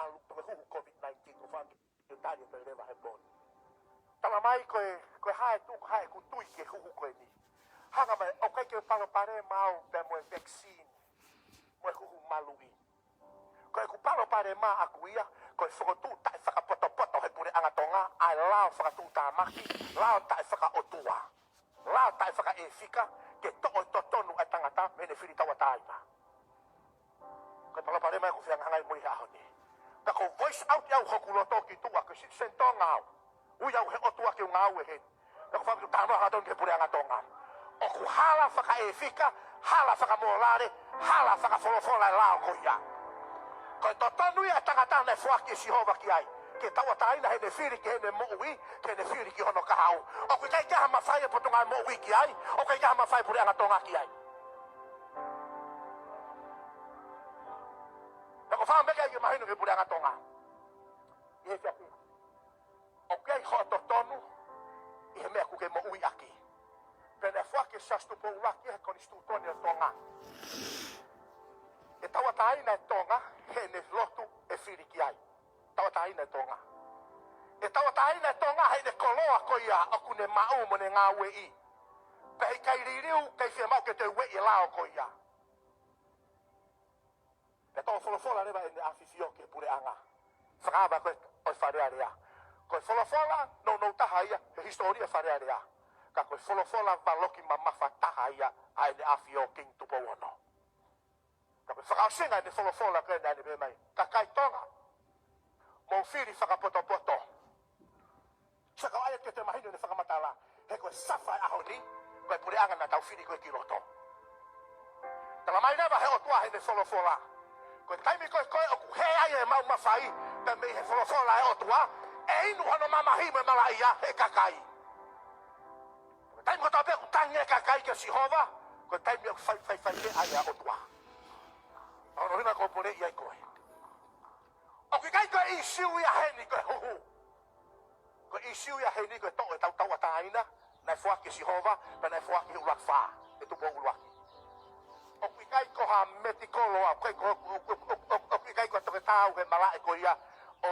malu to hu COVID-19 ko fa ke tani pe leva he bon tala mai ko hai ku tui ke hu ko ni hanga mai o kai ke palo pare mau pe mo vaccine mo hu malui ko ku palo pare ma akuia ko fo tu ta fa poto he pure anga tonga ai lao fa tu ta maki lao ta fa otua lao ta fa efika ke to tonu atangata mene fili tawa taima ko palo pare ma ku fianga ngai mo ha honi ka ko voice out ya ho ku lo to ki tu ka sit sentonga uia he otua ke ngau he ka fa tu ta no ha don ke pure anga tonga o ku hala fa efika hala fa molare hala fa folofola lao ko ya ko tonu ya tangata na fo ki si hova ki ai ke tawa taina he ne fili ke ne mo ui ke ne fili ki hono ka hau o ku kai ka ma fai po tonga mo ui ki ai o kai ka ma fai pure anga tonga ki ai ko fa mega ye mahino ke pure anga tonga ye fa ki o kai ho tonu e me ku ke mo ui aki pene fo ke sa stu po ula ki ko ni stu toni tonga e tawa taina tonga he ne lotu e fili ki ai tawa taina tonga e tawa taina tonga he ne koloa ko ia o ku ne mau mo ne nga we i pe kai ririu kai se mau ke te we i lao ko ia e to folofola leva en afisio ke pure anga fraba ko o fare area ko folofola no tahaia e historia fare area ka ko folofola valoki mama fatahaia ai de afio king tupo wono ka ko fra singa de folofola ke na de mai ka kai tonga mo fili fa poto saka ai ke te mahino ne fa matala he ko safa ahoni ko pure anga na tau fili ko kiloto tala mai neva he o tua he de folofola ko taimi ko o ku he ai mau mafai pe me he folofola e o tua e inu hono mama hi me mala ia he kakai ko taimi ko ta pe ku tange kakai ke si hova ko taimi ko fai ke ai o tua ono hina ko pone ia ko o ku kai ko i siu ia he ni ko hu ko i siu ia he ni ko to tau taina na fo ke si hova pe na fo ke ulak fa e tu bo ulak o kai ko ha metikolo a kai ko kai ko to tau ke mala ko ia o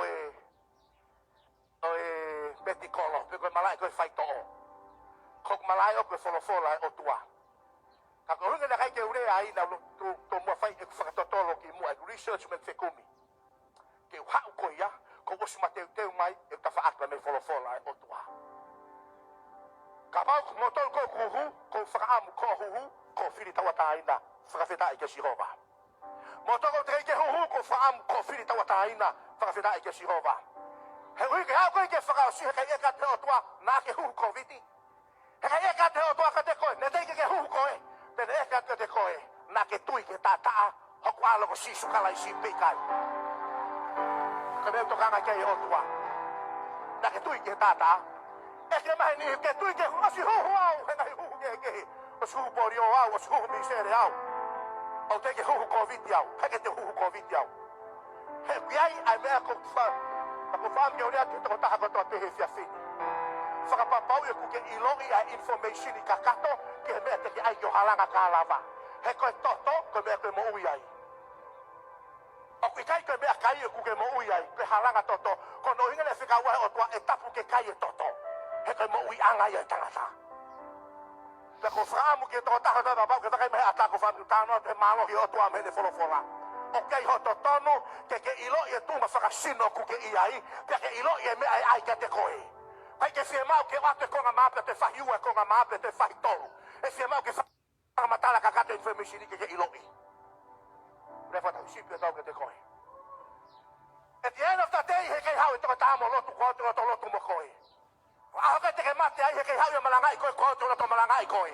metikolo pe ko mala ko fai to ko mala o ko folofola o tua ka ko hunga kai ke ure ai na to mo fai e fa to lo ki mo research me fe komi ke ha ko ia ko o sma te mai e ta fa akla me folofola o tua ka ba ko motor ko fa am ko ko fili tawa taina Fakafeta ke Jehova. Motoko treke hu ko faam ko fili tawa taina fakafeta ke Jehova. He wi ke ha ko ke faka si he ka te otwa na ke hu ko viti. He ka te otwa ka te ko ne te ke hu ko e. Te ne ka te ko e na ke tui ke tata ho kwa lo si su kala si pe kai. Ka me to kanga ke otwa. Na ke tui ke tata. E ke mai ni ke tui ke hu si hu he na hu ke. O su borio au o su misere au. O te ke huhu COVID iau, heke te huhu COVID iau. He kiai ai mea ko fa, ko fa mi orea ke to taha ko to te he fia fini. Whakapapau e kuke ilongi a information I kakato, ke he mea te ki ai yo halanga ka lava. He koe toto, koe mea koe mo ui ai. O kui kai koe mea kai e kuke mo ui ai, koe halanga toto, kono hinga le whika wahe o tua e tapu ke kai e toto. He koe mo ui anga i e tangata. Ko framu ke to ta ta ba ke ta mai ata ko fa ta no te malo hi o to ame ne folofola o ke ho to tono ke ilo e tu ma fa sino ku ke ai pe ke ilo e me ai ke te koi ai ke se mau ke wa te ko ma pe te fa yu ko ma pe te fa tolu e se mau ke fa matala ka ka te information ke ilo i le fa ta si pe ta ke te koi at the end of the day he ke ha to ta mo lo tu ko to lo tu mo koi a ka te ke mate ai ke ha malanga ko to malanga ko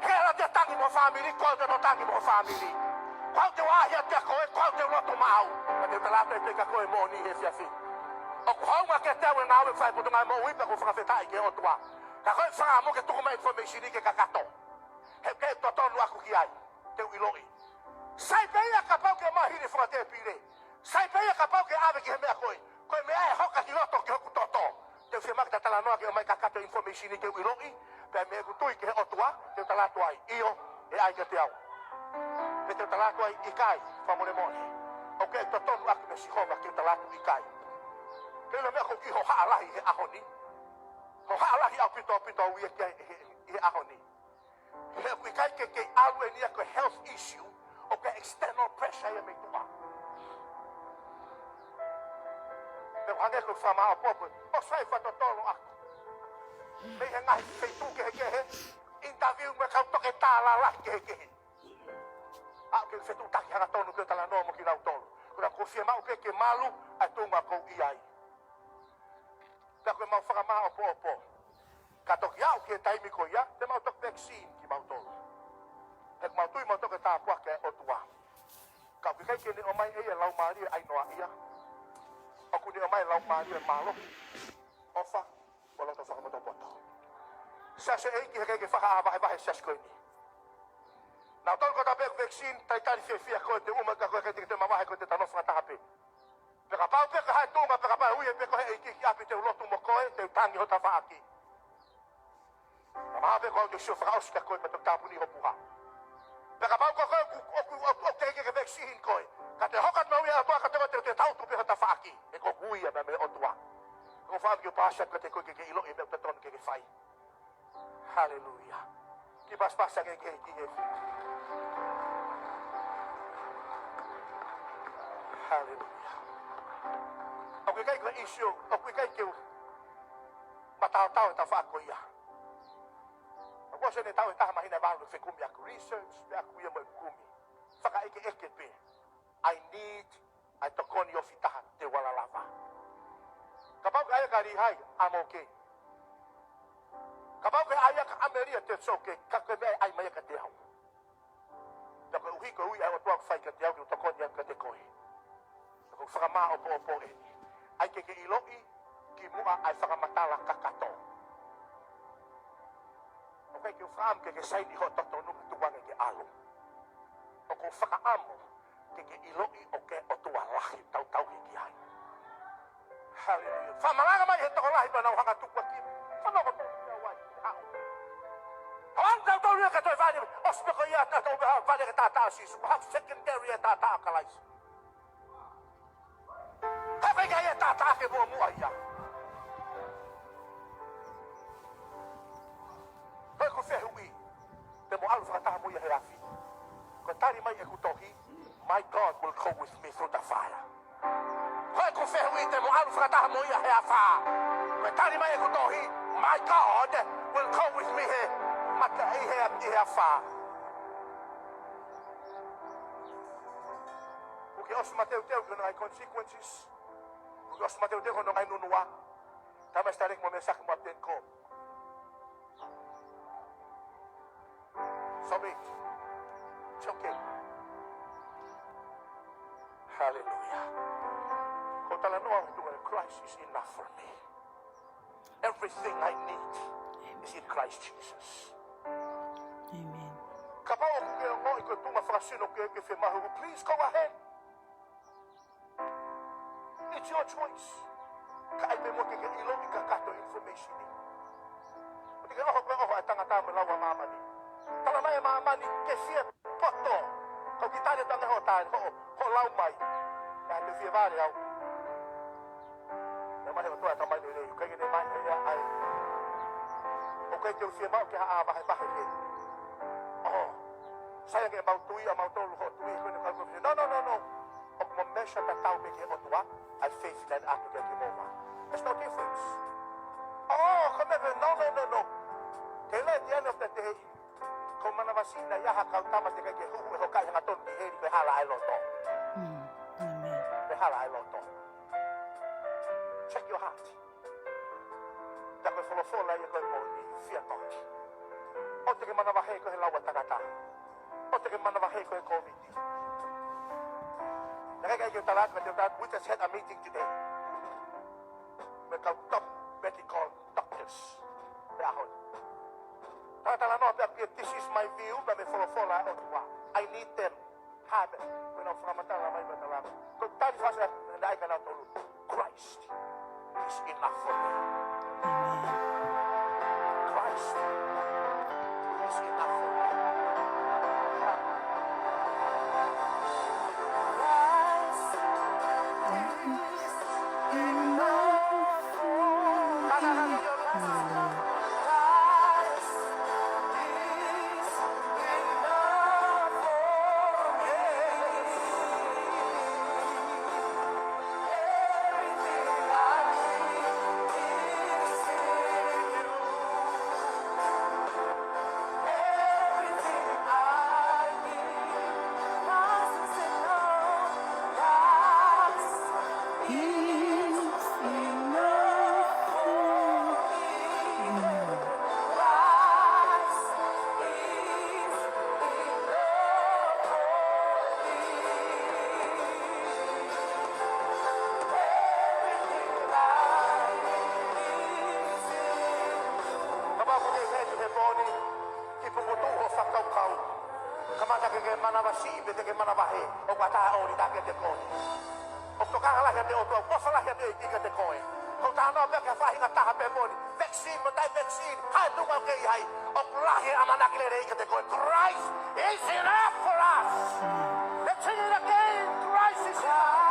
Hela te tangi mo family ko te no tangi mo family ko te wa ya te ko te lo to mau me te la te ka ko mo ni he fi o ko ma ke te we na we fa ko ma mo wi pe ko fa feta ke o toa ka ko fa mo ke tu ma information ke ka kato he ke to no aku ki ai te wi loi sai pe ya ka pa ke ma hi fo te pire sai pe ya ka pa ke ave ke me ko me ai ho ka ki lo to ke ku to te fi ma ka ta la no ke ma ka kato information ke wi loi pe me ku tu ke o toa te ta la toai io e ai ke te au pe te ta la toai I kai fa mo le mo Okay, totonu aku me Jehova ke talatu ikai. Kele me ko ki ho haalahi he ahoni. Ho haalahi au pito wi ke ahoni. He ku ikai ke alu ni ko health issue, okay, external pressure ya me tua. Me hanga ko fama a popo. O sai fa totonu aku. Me hanga fe tu ke he. Interview me ka to ke tala la ke. Aku fe tu tak hanga tonu ke tala no mo ki na tonu. Kuna confirma o que malu a tunga ko iai. Ta ko mau faka ma opo. Ka to kia o que taimi ko ia, te mau tok vaccine ki mau tolu. Te mau tui mau tok ta kwa ke o tua. Ka ki kai ke ni o mai e lau mari ai noa ia. O ku ni o mai lau mari e malo. Ofa, o lo to faka mo to poto. Sa se e ki ke faka aba ba sa sko ni. Na tol ko ta vaccine tai tari fia ko te uma ka ko te mama ko te tano fata hape. Peka pau peka hai tunga peka pau ui peka he iki api te ulotu mo koe te utangi ho tafa aki. Mama hape ko te sio fra oska koe pa te tapuni ho puha. Peka pau ko koe o te ke vaccine koe. Ka te hokat mau ia tua ka te tautu pe ho tafa aki. E ko kuia me o tua. Ko fa ki pasa ka te koe ke ilo e me te ton ke fai. Hallelujah. Ki pasa ke Hallelujah. Okay, kaya ko issue, okay kaya ko matao-tao ta fa ko ia. Ako sa ni tao ta mahina ba no kumi ako research, ako ia mo kumi. Saka eke pe. I need to koni of itahan te wala lava. Kapag kaya ka rihay, I'm okay. Kapag kaya ka ameria te okay, kakame ay maya ka te hau. Dako uhi ko ui ay otwag fay ka te hau, to koni ka te koe. Kung whakama opo e ni. Ai ke iloi ki mua ai whakamatala kakato. O kai ke whakam ke saini ho totonu tuwange ke alo. O kung whakaamo ke iloi o ke o tua lahi tau ki hai. Hallelujah. Whamalanga mai he toko lahi pa nau hanga tukwa ki. Whanoko tō kia wai hao. Hawang tau tau ria ka toi whani. Ospeko ia tau whani ka tātaa sisu. Hau secondary tātaa kalaisu. Hawai ka ia tātaa ke mua mua ia. Hoi ku whehui. Te mo alu whakataha mua he afi. Ko tari mai e kutohi. My God will go with me through the fire. Hoi ku whehui te mo alu whakataha mua he afa. Ko tari mai e kutohi. My God will go with me he. Mata e he afa. Uke osu mateu teu que não há consequences. Os Mateus de quando vai no noa, tá mais tarde que uma mensagem que tem como. Somente, it's okay. Hallelujah. Quando ela não ajuda, Christ is enough for me. Everything I need is in Christ Jesus. Amen. Kapag ako que tu ma frasino que fe mahu, please go ahead. It's your choice. Kai pe mo ke ilo i kakato information ni. Oti ke oho atanga me lawa mama ni. Tala mai mama ni ke fie poto. Ko kitare tanga ho lau mai. Ya te fie vale au. Ya mai to ata mai le kai ke mai ya ai. O kai te fie mau ke ha ba he. Oh. Saya ke mau tui a mau tolu ho tui ko ne ka no. O mo mesha ta tau me ke otua. I faith that I could get him over. There's no difference. Oh, come on, no. Till at the end of the day, kung manawasina yaha kautama de kay huhu ho kay ngaton di heri behala ay loto. Amen. Behala ay loto. Check your heart. Dako folofola ya koy mo ni fear not. O te manawahe ko lawa tagata. O te manawahe ko COVID. We just had a meeting today with our top medical doctors. This is my view. I need them. Christ is enough for me. Christ is enough for me. Kamata ke manabasi, bete ke manabahe, o kata o ni take te koe. O to kala ke te o to posala ke te ki te koe. Ko ta no be ke fahi ngata ha pe moni. Vaccine mo dai vaccine, hai tu ma ke hai. O lahi amana ke le ke te koe. Christ is enough for us. Let's sing it again. Christ is enough.